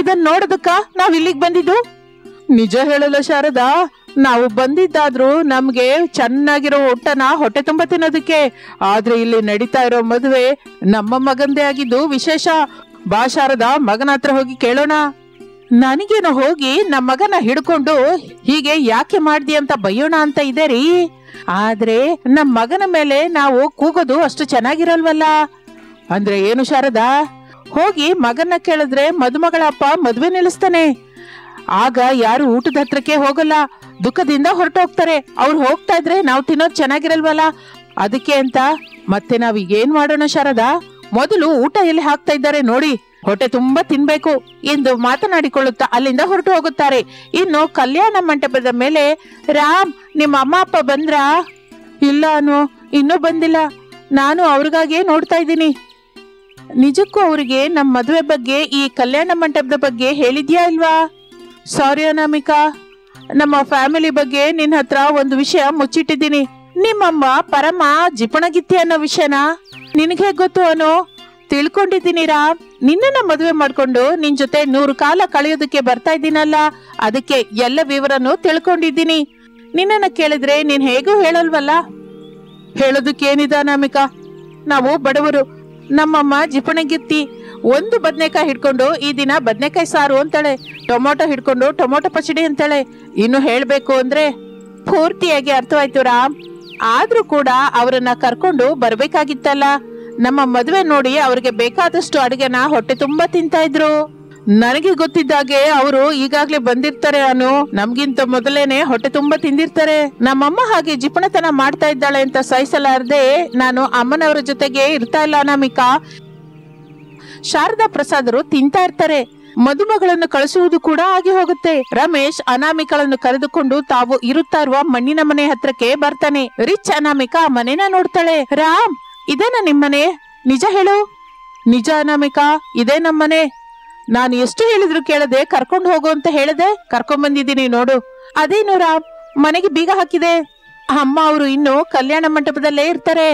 ಇದನ್ನ ನೋಡೋದಕ್ಕ ನಾವ್ ಇಲ್ಲಿಗೆ ಬಂದಿದ್ದು. ನಿಜ ಹೇಳಲ್ಲ ಶಾರದಾ, ನಾವು ಬಂದಿದ್ದಾದ್ರೂ ನಮ್ಗೆ ಚೆನ್ನಾಗಿರೋ ಊಟನ ಹೊಟ್ಟೆ ತುಂಬಾ ತಿನ್ನೋದಕ್ಕೆ. ಆದ್ರೆ ಇಲ್ಲಿ ನಡೀತಾ ಇರೋ ಮದುವೆ ನಮ್ಮ ಮಗಂದೇ ಆಗಿದ್ದು ವಿಶೇಷ. ಬಾ ಶಾರದಾ, ಮಗನ ಹತ್ರ ಹೋಗಿ ಕೇಳೋಣ. ನನಗೇನೋ ಹೋಗಿ ನಮ್ಮ ಮಗನ ಹಿಡ್ಕೊಂಡು ಹೀಗೆ ಯಾಕೆ ಮಾಡ್ದಿ ಅಂತ ಬೈಯೋಣ ಅಂತ ಇದೆ ರೀ. ಆದ್ರೆ ನಮ್ಮ ಮಗನ ಮೇಲೆ ನಾವು ಕೂಗೋದು ಅಷ್ಟು ಚೆನ್ನಾಗಿರಲ್ವಲ್ಲ. ಅಂದ್ರೆ ಏನು ಶಾರದಾ? ಹೋಗಿ ಮಗನ್ನ ಕೇಳಿದ್ರೆ ಮದುಮಗಳ ಅಪ್ಪ ಮದುವೆ ನಿಲ್ಲಿಸ್ತಾನೆ. ಆಗ ಯಾರು ಊಟದ ಹತ್ರಕ್ಕೆ ಹೋಗಲ್ಲ, ದುಃಖದಿಂದ ಹೊರಟೋಗ್ತಾರೆ. ಅವ್ರು ಹೋಗ್ತಾ ಇದ್ರೆ ನಾವು ತಿನ್ನೋದು ಚೆನ್ನಾಗಿರಲ್ವಲ್ಲ. ಅದಕ್ಕೆ ಅಂತ ಮತ್ತೆ ನಾವೀಗ ಏನ್ ಮಾಡೋಣ ಶಾರದಾ? ಮೊದಲು ಊಟ ಎಲ್ಲಿ ಹಾಕ್ತಾ ಇದ್ದಾರೆ ನೋಡಿ, ಹೊಟ್ಟೆ ತುಂಬಾ ತಿನ್ಬೇಕು ಎಂದು ಮಾತನಾಡಿಕೊಳ್ಳುತ್ತಾ ಅಲ್ಲಿಂದ ಹೊರಟು ಹೋಗುತ್ತಾರೆ. ಇನ್ನು ಕಲ್ಯಾಣ ಮಂಟಪದ ಮೇಲೆ, ರಾಮ್ ನಿಮ್ಮ ಅಮ್ಮ ಅಪ್ಪ ಬಂದ್ರಾ? ಇಲ್ಲ ಅನು, ಇನ್ನೂ ಬಂದಿಲ್ಲ. ನಾನು ಅವ್ರಿಗಾಗೆ ನೋಡ್ತಾ ಇದ್ದೀನಿ. ನಿಜಕ್ಕೂ ಅವ್ರಿಗೆ ನಮ್ಮ ಮದುವೆ ಬಗ್ಗೆ, ಈ ಕಲ್ಯಾಣ ಮಂಟಪದ ಬಗ್ಗೆ ಹೇಳಿದ್ಯಾ ಇಲ್ವಾ? ಸಾರಿ ಅನಾಮಿಕಾ, ನಮ್ಮ ಫ್ಯಾಮಿಲಿ ಬಗ್ಗೆ ನಿನ್ ಹತ್ರ ಒಂದು ವಿಷಯ ಮುಚ್ಚಿಟ್ಟಿದ್ದೀನಿ. ನಿಮ್ಮಮ್ಮ ಪರಮ ಜಿಪಣಗಿತ್ತಿ ಅನ್ನೋ ವಿಷಯನ ನಿನಗೆ ಗೊತ್ತು ಅನು? ತಿಳ್ಕೊಂಡಿದ್ದೀನಿ ರಾಮ್. ನಿನ್ನನ್ನ ಮದುವೆ ಮಾಡ್ಕೊಂಡು ನಿನ್ ಜೊತೆ 100 ಕಾಲ ಕಳೆಯೋದಕ್ಕೆ ಬರ್ತಾ ಇದ್ದೀನಲ್ಲ, ಅದಕ್ಕೆ ಎಲ್ಲ ವಿವರನು ತಿಳ್ಕೊಂಡಿದ್ದೀನಿ. ನಿನ್ನನ್ನ ಕೇಳಿದ್ರೆ ನೀನ್ ಹೇಗೂ ಹೇಳಲ್ವಲ್ಲ. ಹೇಳೋದಕ್ಕೇನಿದೆ ಅನಾಮಿಕಾ, ನಾವು ಬಡವರು. ನಮ್ಮಮ್ಮ ಜಿಪಣಗಿತ್ತಿ. ಒಂದು ಬದನೆಕಾಯಿ ಹಿಡ್ಕೊಂಡು ಈ ದಿನ ಬದನೆಕಾಯಿ ಸಾರು ಅಂತಾಳೆ, ಟೊಮೊಟೊ ಹಿಡ್ಕೊಂಡು ಟೊಮೊಟೊ ಪಚಡಿ ಅಂತಾಳೆ. ಇನ್ನು ಹೇಳ್ಬೇಕು ಅಂದ್ರೆ ಪೂರ್ತಿಯಾಗಿ ಅರ್ಥವಾಯ್ತು ರಾಮ್. ಆದ್ರೂ ಕೂಡ ಅವರನ್ನ ಕರ್ಕೊಂಡು ಬರ್ಬೇಕಾಗಿತ್ತಲ್ಲ. ನಮ್ಮ ಮದುವೆ ನೋಡಿ ಅವ್ರಿಗೆ ಬೇಕಾದಷ್ಟು ಅಡಿಗೆನ ಹೊಟ್ಟೆ ತುಂಬಾ ತಿಂತಾ ಇದ್ರು. ನನಗೆ ಗೊತ್ತಿದ್ದಾಗೆ ಅವರು ಈಗಾಗ್ಲೇ ಬಂದಿರ್ತಾರೆ ಅನು. ನಮ್ಗಿಂತ ಮೊದಲೇನೆ ಹೊಟ್ಟೆ ತುಂಬಾ ತಿಂದಿರ್ತಾರೆ. ನಮ್ಮಮ್ಮ ಹಾಗೆ ಜಿಪಣತನ ಮಾಡ್ತಾ ಇದ್ದಾಳೆ ಅಂತ ಸಹಿಸಲಾರದೆ ನಾನು ಅಮ್ಮನವರ ಜೊತೆಗೆ ಇರ್ತಾ ಇಲ್ಲ ಅನಾಮಿಕಾ. ಶಾರದಾ ಪ್ರಸಾದರು ತಿಂತಾ ಇರ್ತಾರೆ. ಮದುಮಗಳನ್ನು ಕಳಿಸುವುದು ಕೂಡ ಆಗಿ ಹೋಗುತ್ತೆ. ರಮೇಶ್ ಅನಾಮಿಕಳನ್ನು ಕರೆದುಕೊಂಡು ತಾವು ಇರುತ್ತಾ ಇರುವ ಮಣ್ಣಿನ ಮನೆ ಹತ್ರಕ್ಕೆ ಬರ್ತಾನೆ. ರಿಚ್ ಅನಾಮಿಕಾ ಮನೆನ ನೋಡ್ತಾಳೆ. ರಾಮ್, ಇದೇನಾ ನಿಮ್ಮನೆ? ನಿಜ ಹೇಳು. ನಿಜ ಅನಾಮಿಕಾ, ಇದೇ ನಮ್ಮನೆ. ನಾನು ಎಷ್ಟು ಹೇಳಿದ್ರು ಕೇಳದೆ ಕರ್ಕೊಂಡು ಹೋಗು ಅಂತ ಹೇಳದೆ ಕರ್ಕೊಂಡ್ ಬಂದಿದ್ದೀನಿ ನೋಡು. ಅದೇನು ರಾಮ್, ಮನೆಗೆ ಬೀಗ ಹಾಕಿದೆ. ಅಮ್ಮ ಅವರು ಇನ್ನು ಕಲ್ಯಾಣ ಮಂಟಪದಲ್ಲೇ ಇರ್ತಾರೆ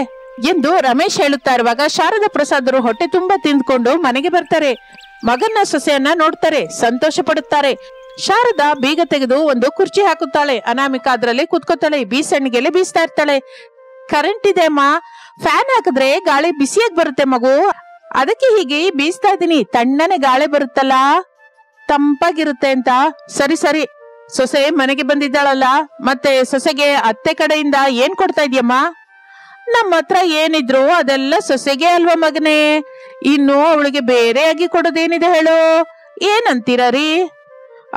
ಎಂದು ರಮೇಶ್ ಹೇಳುತ್ತಾ ಇರುವಾಗ ಶಾರದಾ ಪ್ರಸಾದರು ಹೊಟ್ಟೆ ತುಂಬಾ ತಿಂದ್ಕೊಂಡು ಮನೆಗೆ ಬರ್ತಾರೆ. ಮಗನ ಸೊಸೆಯನ್ನ ನೋಡ್ತಾರೆ, ಸಂತೋಷ ಪಡುತ್ತಾರೆ. ಶಾರದಾ ಬೀಗ ತೆಗೆದು ಒಂದು ಕುರ್ಚಿ ಹಾಕುತ್ತಾಳೆ. ಅನಾಮಿಕಾ ಅದ್ರಲ್ಲಿ ಕುತ್ಕೋತಾಳೆ. ಬೀಸಣಿಗೆಲೆ ಬೀಸ್ತಾ ಇರ್ತಾಳೆ. ಕರೆಂಟ್ ಇದೆ ಅಮ್ಮ, ಫ್ಯಾನ್ ಹಾಕಿದ್ರೆ ಗಾಳಿ ಬಿಸಿಯಾಗಿ ಬರುತ್ತೆ ಮಗು, ಅದಕ್ಕೆ ಹೀಗೆ ಬೀಸ್ತಾ ಇದೀನಿ. ತಣ್ಣನೆ ಗಾಳಿ ಬರುತ್ತಲ್ಲ, ತಂಪಾಗಿರುತ್ತೆ ಅಂತ. ಸರಿ ಸರಿ, ಸೊಸೆ ಮನೆಗೆ ಬಂದಿದ್ದಾಳಲ್ಲ, ಮತ್ತೆ ಸೊಸೆಗೆ ಅತ್ತೆ ಕಡೆಯಿಂದ ಏನ್ ಕೊಡ್ತಾ ಇದೀಯಮ್ಮ? ನಮ್ಮ ಹತ್ರ ಏನಿದ್ರು ಅದೆಲ್ಲ ಸೊಸೆಗೆ ಅಲ್ವಾ ಮಗನೇ, ಇನ್ನು ಅವಳಿಗೆ ಬೇರೆಯಾಗಿ ಕೊಡೋದೇನಿದೆ ಹೇಳು ಏನಂತೀರ ರೀ?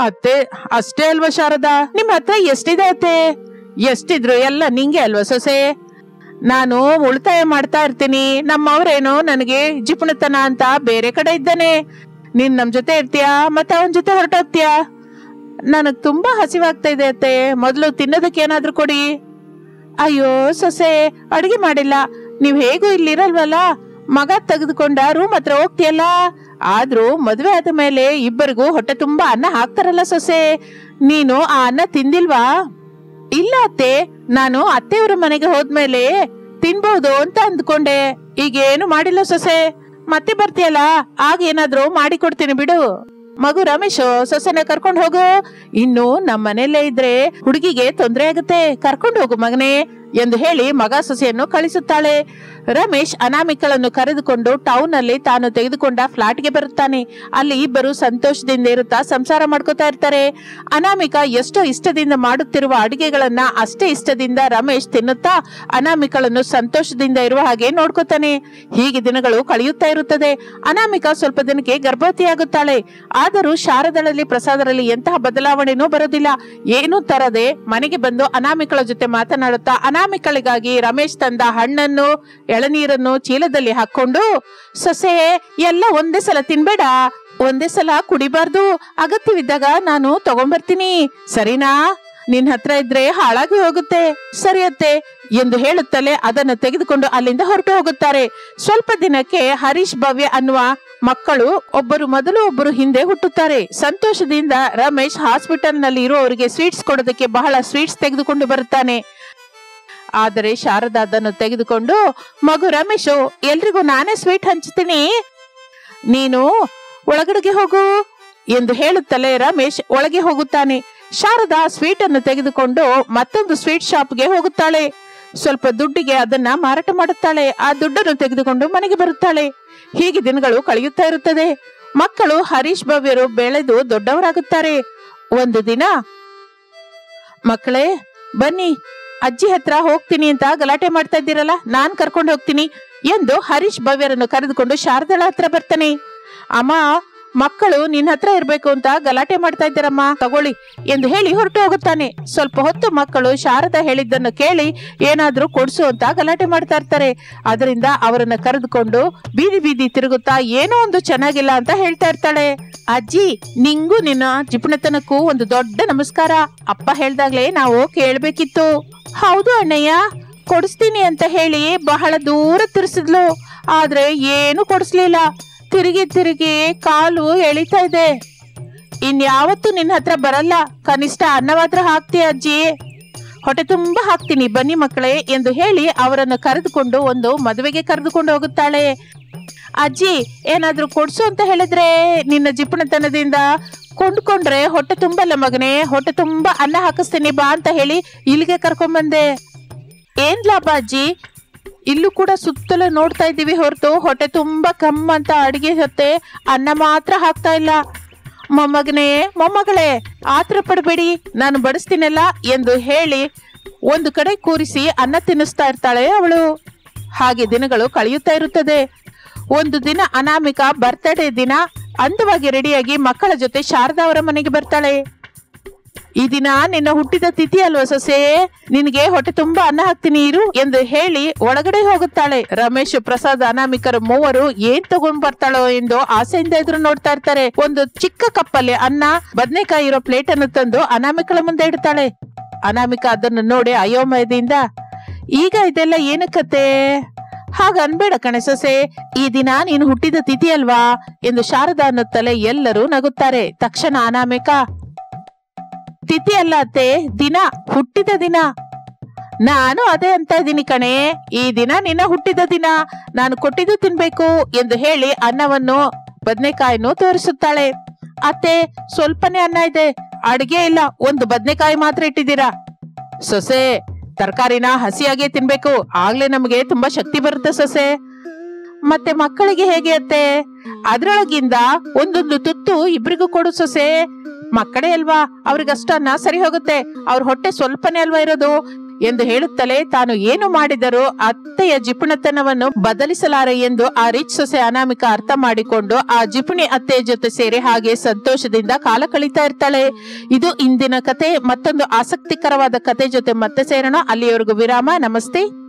ಅತ್ತೆ ಅಷ್ಟೇ ಅಲ್ವಾ ಶಾರದಾ, ನಿಮ್ಮ ಹತ್ರ ಎಷ್ಟಿದೆ ಅತ್ತೆ? ಎಷ್ಟಿದ್ರು ಎಲ್ಲ ನಿಂಗೆ ಅಲ್ವಾ ಸೊಸೆ? ನಾನು ಉಳಿತಾಯ ಮಾಡ್ತಾ ಇರ್ತೀನಿ, ನಮ್ಮವ್ರೇನೋ ನನಗೆ ಜಿಪುಣತನ ಅಂತ ಬೇರೆ ಕಡೆ ಇದ್ದಾನೆ. ನೀನ್ ನಮ್ ಜೊತೆ ಇರ್ತೀಯಾ ಮತ್ತೆ ಅವನ ಜೊತೆ ಹೊರಟೋಗ್ತೀಯಾ? ನನಗ್ ತುಂಬಾ ಹಸಿವಾಗ್ತಾ ಇದೆ ಅತ್ತೆ, ಮೊದ್ಲು ತಿನ್ನೋದಕ್ಕೆ ಏನಾದ್ರೂ ಕೊಡಿ. ಅಯ್ಯೋ ಸೊಸೆ, ಅಡಿಗೆ ಮಾಡಿಲ್ಲ, ನೀವ್ ಹೇಗೂ ಇಲ್ಲಿರಲ್ವಲ್ಲ, ಮಗ ತೆಗೆದುಕೊಂಡ ರೂಮ್ ಹತ್ರ ಹೋಗ್ತೀಯಲ್ಲ. ಆದ್ರೂ ಮದ್ವೆ ಆದ ಮೇಲೆ ಇಬ್ಬರಿಗೂ ಹೊಟ್ಟೆ ತುಂಬಾ ಅನ್ನ ಹಾಕ್ತಾರಲ್ಲ ಸೊಸೆ, ನೀನು ಆ ಅನ್ನ ತಿಂದಿಲ್ವಾ? ಇಲ್ಲ ಅತ್ತೆ, ನಾನು ಅತ್ತೆಯವ್ರ ಮನೆಗೆ ಹೋದ್ಮೇಲೆ ತಿನ್ಬಹುದು ಅಂತ ಅಂದ್ಕೊಂಡೆ. ಈಗೇನು ಮಾಡಿಲ್ಲ ಸೊಸೆ, ಮತ್ತೆ ಬರ್ತೀಯಲ್ಲ ಆಗ ಏನಾದ್ರೂ ಮಾಡಿ ಕೊಡ್ತೀನಿ ಬಿಡು. ಮಗು ರಮೇಶ್, ಸೊಸೆನ ಕರ್ಕೊಂಡು ಹೋಗು. ಇನ್ನು ನಮ್ಮ ಮನೆಯಲ್ಲೇ ಇದ್ರೆ ಹುಡುಗಿಗೆ ತೊಂದರೆ ಆಗುತ್ತೆ, ಕರ್ಕೊಂಡು ಹೋಗು ಮಗನೇ ಎಂದು ಹೇಳಿ ಮಗ ಸೊಸೆಯನ್ನು ಕಳಿಸುತ್ತಾಳೆ. ರಮೇಶ್ ಅನಾಮಿಕಳನ್ನು ಕರೆದುಕೊಂಡು ಟೌನ್ ಅಲ್ಲಿ ತಾನು ತೆಗೆದುಕೊಂಡ ಫ್ಲಾಟ್ಗೆ ಬರುತ್ತಾನೆ. ಅಲ್ಲಿ ಇಬ್ಬರು ಸಂತೋಷದಿಂದ ಇರುತ್ತಾ ಸಂಸಾರ ಮಾಡ್ಕೋತಾ ಇರ್ತಾರೆ. ಅನಾಮಿಕಾ ಎಷ್ಟೋ ಇಷ್ಟದಿಂದ ಮಾಡುತ್ತಿರುವ ಅಡಿಗೆಗಳನ್ನ ಅಷ್ಟೇ ಇಷ್ಟದಿಂದ ರಮೇಶ್ ತಿನ್ನುತ್ತಾ ಅನಾಮಿಕಳನ್ನು ಸಂತೋಷದಿಂದ ಇರುವ ಹಾಗೆ ನೋಡ್ಕೋತಾನೆ. ಹೀಗೆ ದಿನಗಳು ಕಳೆಯುತ್ತಾ ಇರುತ್ತದೆ. ಅನಾಮಿಕಾ ಸ್ವಲ್ಪ ದಿನಕ್ಕೆ ಗರ್ಭವತಿಯಾಗುತ್ತಾಳೆ. ಆದರೂ ಶಾರದಳಲ್ಲಿ ಪ್ರಸಾದರಲ್ಲಿ ಎಂತಹ ಬದಲಾವಣೆನೂ ಬರೋದಿಲ್ಲ. ಏನೂ ತರದೆ ಮನೆಗೆ ಬಂದು ಅನಾಮಿಕಳ ಜೊತೆ ಮಾತನಾಡುತ್ತಾ ಅನಾಮಿಕಳಿಗಾಗಿ ರಮೇಶ್ ತಂದ ಹಣ್ಣನ್ನು ಎಳನೀರನ್ನು ಚೀಲದಲ್ಲಿ ಹಾಕೊಂಡು, ಸೊಸೆ ಎಲ್ಲ ಒಂದೇ ಸಲ ತಿನ್ಬೇಡ, ಒಂದೇ ಸಲ ಕುಡಿಬಾರ್ದು, ಅಗತ್ಯವಿದ್ದಾಗ ನಾನು ತಗೊಂಡ್ಬರ್ತೀನಿ ಸರಿನಾ? ನಿನ್ ಹತ್ರ ಇದ್ರೆ ಹಾಳಾಗಿ ಹೋಗುತ್ತೆ. ಸರಿಯತ್ತೆ ಎಂದು ಹೇಳುತ್ತಲೇ ಅದನ್ನು ತೆಗೆದುಕೊಂಡು ಅಲ್ಲಿಂದ ಹೊರಟು ಹೋಗುತ್ತಾರೆ. ಸ್ವಲ್ಪ ದಿನಕ್ಕೆ ಹರೀಶ್ ಭವ್ಯ ಅನ್ನುವ ಮಕ್ಕಳು ಒಬ್ಬರು ಮೊದಲು ಒಬ್ಬರು ಹಿಂದೆ ಹುಟ್ಟುತ್ತಾರೆ. ಸಂತೋಷದಿಂದ ರಮೇಶ್ ಹಾಸ್ಪಿಟಲ್ ನಲ್ಲಿ ಇರುವವರಿಗೆ ಸ್ವೀಟ್ಸ್ ಕೊಡೋದಕ್ಕೆ ಬಹಳ ಸ್ವೀಟ್ಸ್ ತೆಗೆದುಕೊಂಡು ಬರುತ್ತಾನೆ. ಆದರೆ ಶಾರದಾ ಅದನ್ನು ತೆಗೆದುಕೊಂಡು, ಮಗು ರಮೇಶು, ಎಲ್ರಿಗೂ ನಾನೇ ಸ್ವೀಟ್ ಹಂಚ್ತೀನಿ, ನೀನು ಒಳಗಡೆಗೆ ಹೋಗು ಎಂದು ಹೇಳುತ್ತಲೇ ರಮೇಶ್ ಒಳಗೆ ಹೋಗುತ್ತಾನೆ. ಶಾರದಾ ಸ್ವೀಟ್ ಅನ್ನು ತೆಗೆದುಕೊಂಡು ಮತ್ತೊಂದು ಸ್ವೀಟ್ ಶಾಪ್ಗೆ ಹೋಗುತ್ತಾಳೆ. ಸ್ವಲ್ಪ ದುಡ್ಡಿಗೆ ಅದನ್ನ ಮಾರಾಟ ಮಾಡುತ್ತಾಳೆ. ಆ ದುಡ್ಡನ್ನು ತೆಗೆದುಕೊಂಡು ಮನೆಗೆ ಬರುತ್ತಾಳೆ. ಹೀಗೆ ದಿನಗಳು ಕಳೆಯುತ್ತಾ ಇರುತ್ತದೆ. ಮಕ್ಕಳು ಹರೀಶ್ ಭವ್ಯರು ಬೆಳೆದು ದೊಡ್ಡವರಾಗುತ್ತಾರೆ. ಒಂದು ದಿನ, ಮಕ್ಕಳೇ ಬನ್ನಿ, ಅಜ್ಜಿ ಹತ್ರ ಹೋಗ್ತೀನಿ ಅಂತ ಗಲಾಟೆ ಮಾಡ್ತಾ ಇದ್ದೀರಲ್ಲ, ನಾನ್ ಕರ್ಕೊಂಡು ಹೋಗ್ತೀನಿ ಎಂದು ಹರೀಶ್ ಭವ್ಯರನ್ನು ಕರೆದುಕೊಂಡು ಶಾರದಳ ಹತ್ರ ಬರ್ತಾನೆ. ಅಮ್ಮ, ಮಕ್ಕಳು ನಿನ್ನ ಹತ್ರ ಇರ್ಬೇಕು ಅಂತ ಗಲಾಟೆ ಮಾಡ್ತಾ ಇದ್ದಾರಮ್ಮ, ತಗೊಳ್ಳಿ ಎಂದು ಹೇಳಿ ಹೊರಟು ಹೋಗುತ್ತಾನೆ. ಸ್ವಲ್ಪ ಹೊತ್ತು ಮಕ್ಕಳು ಶಾರದಾ ಹೇಳಿದ್ದನ್ನು ಕೇಳಿ ಏನಾದ್ರೂ ಕೊಡ್ಸು ಅಂತ ಗಲಾಟೆ ಮಾಡ್ತಾ ಇರ್ತಾರೆ. ಅದರಿಂದ ಅವರನ್ನ ಕರೆದುಕೊಂಡು ಬೀದಿ ಬೀದಿ ತಿರುಗುತ್ತಾ ಏನೋ ಒಂದು ಚೆನ್ನಾಗಿಲ್ಲ ಅಂತ ಹೇಳ್ತಾ ಇರ್ತಾಳೆ. ಅಜ್ಜಿ, ನಿಂಗೂ ನಿನ್ನ ಜಿಪುಣತನಕ್ಕೂ ಒಂದು ದೊಡ್ಡ ನಮಸ್ಕಾರ. ಅಪ್ಪ ಹೇಳ್ದಾಗ್ಲೇ ನಾವು ಕೇಳ್ಬೇಕಿತ್ತು. ಹೌದು ಅಣ್ಣಯ್ಯ, ಕೊಡಿಸ್ತೀನಿ ಅಂತ ಹೇಳಿ ಬಹಳ ದೂರ ತಿರ್ಸಿದ್ಲು, ಆದ್ರೆ ಏನು ಕೊಡಿಸ್ಲಿಲ್ಲ. ತಿರುಗಿ ತಿರುಗಿ ಕಾಲು ಎಳಿತಾ ಇದೆ. ಇನ್ಯಾವತ್ತು ನಿನ್ನ ಹತ್ರ ಬರಲ್ಲ, ಕನಿಷ್ಠ ಅನ್ನವಾತ್ರ ಹಾಕ್ತೀಯ ಅಜ್ಜಿ? ಹೊಟ್ಟೆ ತುಂಬಾ ಹಾಕ್ತೀನಿ, ಬನ್ನಿ ಮಕ್ಕಳೇ ಎಂದು ಹೇಳಿ ಅವರನ್ನು ಕರೆದುಕೊಂಡು ಒಂದು ಮದುವೆಗೆ ಕರೆದುಕೊಂಡು ಹೋಗುತ್ತಾಳೆ. ಅಜ್ಜಿ, ಏನಾದ್ರೂ ಕೊಡ್ಸು ಅಂತ ಹೇಳಿದ್ರೆ ನಿನ್ನ ಜಿಪುಣತನದಿಂದ ಕೊಂಡ್ಕೊಂಡ್ರೆ ಹೊಟ್ಟೆ ತುಂಬಲ್ಲ ಮಗನೇ, ಹೊಟ್ಟೆ ತುಂಬಾ ಅನ್ನ ಹಾಕಿಸ್ತೀನಿ ಬಾ ಅಂತ ಹೇಳಿ ಇಲ್ಲಿಗೆ ಕರ್ಕೊಂಡ್ ಬಂದೆ. ಏನ್ ಲಾಭ ಅಜ್ಜಿ? ಇಲ್ಲೂ ಕೂಡ ಸುತ್ತಲೂ ನೋಡ್ತಾ ಇದ್ದೀವಿ ಹೊರತು ಹೊಟ್ಟೆ ತುಂಬಾ ಕಮ್ಮಂತ ಅಡಿಗೆ ಜೊತೆ ಅನ್ನ ಮಾತ್ರ ಹಾಕ್ತಾ ಇಲ್ಲ. ಮೊಮ್ಮಗನೇ, ಮೊಮ್ಮಗಳೇ, ಆತರ ಪಡಬೇಡಿ, ನಾನು ಬಡಿಸ್ತೀನಲ್ಲ ಎಂದು ಹೇಳಿ ಒಂದು ಕಡೆ ಕೂರಿಸಿ ಅನ್ನ ತಿನ್ನಿಸ್ತಾ ಇರ್ತಾಳೆ ಅವಳು. ಹಾಗೆ ದಿನಗಳು ಕಳೆಯುತ್ತಾ ಇರುತ್ತದೆ. ಒಂದು ದಿನ ಅನಾಮಿಕಾ ಬರ್ತ್ಡೇ ದಿನ ಅಂದವಾಗಿ ರೆಡಿಯಾಗಿ ಮಕ್ಕಳ ಜೊತೆ ಶಾರದಾ ಅವರ ಮನೆಗೆ ಬರ್ತಾಳೆ. ಈ ದಿನ ನಿನ್ನ ಹುಟ್ಟಿದ ತಿಥಿ ಅಲ್ವಾ ಸೊಸೆ, ನಿನಗೆ ಹೊಟ್ಟೆ ತುಂಬಾ ಅನ್ನ ಹಾಕ್ತೀನಿ ಇರು ಎಂದು ಹೇಳಿ ಒಳಗಡೆ ಹೋಗುತ್ತಾಳೆ. ರಮೇಶ್, ಪ್ರಸಾದ್, ಅನಾಮಿಕರು ಮೂವರು ಏನ್ ತಗೊಂಡ್ ಬರ್ತಾಳೋ ಎಂದು ಆಸೆಯಿಂದ ಎದುರು ನೋಡ್ತಾ ಇರ್ತಾರೆ. ಒಂದು ಚಿಕ್ಕ ಕಪ್ಪಲ್ಲಿ ಅನ್ನ, ಬದನೆಕಾಯಿ ಇರೋ ಪ್ಲೇಟ್ ಅನ್ನು ತಂದು ಅನಾಮಿಕಳ ಮುಂದೆ ಇಡ್ತಾಳೆ. ಅನಾಮಿಕಾ ಅದನ್ನು ನೋಡಿ ಅಯೋಮಯದಿಂದ, ಈಗ ಇದೆಲ್ಲ ಏನಕ್ಕತ್ತೆ? ಹಾಗ ಅನ್ಬೇಡ ಕಣೆ ಸೊಸೆ, ಈ ದಿನ ನೀನು ಹುಟ್ಟಿದ ತಿಥಿ ಅಲ್ವಾ ಎಂದು ಶಾರದಾ ಅನ್ನುತ್ತಲೇ ಎಲ್ಲರೂ ನಗುತ್ತಾರೆ. ತಕ್ಷಣ ಅನಾಮಿಕಾ, ತಿಥಿ ಅಲ್ಲ ಅತ್ತೆ, ದಿನ, ಹುಟ್ಟಿದ ದಿನ. ನಾನು ಅದೇ ಅಂತ ಇದ್ದೀನಿ ಕಣೆ, ಈ ದಿನ ನಿನ್ನ ಹುಟ್ಟಿದ ದಿನ, ನಾನು ಕೊಟ್ಟಿದ್ದು ತಿನ್ಬೇಕು ಎಂದು ಹೇಳಿ ಅನ್ನವನ್ನು ಬದನೆಕಾಯಿನೂ ತೋರಿಸುತ್ತಾಳೆ. ಅತ್ತೆ, ಸ್ವಲ್ಪನೇ ಅನ್ನ ಇದೆ, ಅಡಿಗೆ ಇಲ್ಲ, ಒಂದು ಬದನೆಕಾಯಿ ಮಾತ್ರ ಇಟ್ಟಿದ್ದೀರಾ. ಸೊಸೆ, ತರಕಾರಿನ ಹಸಿಯಾಗೆ ತಿನ್ಬೇಕು, ಆಗ್ಲೇ ನಮಗೆ ತುಂಬಾ ಶಕ್ತಿ ಬರುತ್ತೆ ಸೊಸೆ. ಮತ್ತೆ ಮಕ್ಕಳಿಗೆ ಹೇಗೆ ಅತ್ತೆ? ಅದ್ರೊಳಗಿಂದ ಒಂದೊಂದು ತುತ್ತು ಇಬ್ರಿಗೂ ಕೊಡು ಸೊಸೆ. ಮಕ್ಕಳೇ ಅಲ್ವಾ, ಅವ್ರಿಗಷ್ಟನ್ನ ಸರಿ ಹೋಗುತ್ತೆ, ಅವ್ರ ಹೊಟ್ಟೆ ಸ್ವಲ್ಪನೇ ಅಲ್ವಾ ಇರೋದು. ಎಂದು ಹೇಳುತ್ತಲೇ ತಾನು ಏನು ಮಾಡಿದರೂ ಅತ್ತೆಯ ಜಿಪುಣತನವನ್ನು ಬದಲಿಸಲಾರೆ ಎಂದು ಆ ರಿಚ್ ಸೊಸೆ ಅನಾಮಿಕ ಅರ್ಥ ಮಾಡಿಕೊಂಡು ಆ ಜಿಪುಣಿ ಅತ್ತೆಯ ಜೊತೆ ಸೇರಿ ಹಾಗೆ ಸಂತೋಷದಿಂದ ಕಾಲ ಕಳೀತಾ ಇರ್ತಾಳೆ. ಇದು ಇಂದಿನ ಕತೆ. ಮತ್ತೊಂದು ಆಸಕ್ತಿಕರವಾದ ಕತೆ ಜೊತೆ ಮತ್ತೆ ಸೇರೋಣ. ಅಲ್ಲಿಯವರೆಗೂ ವಿರಾಮ. ನಮಸ್ತೆ.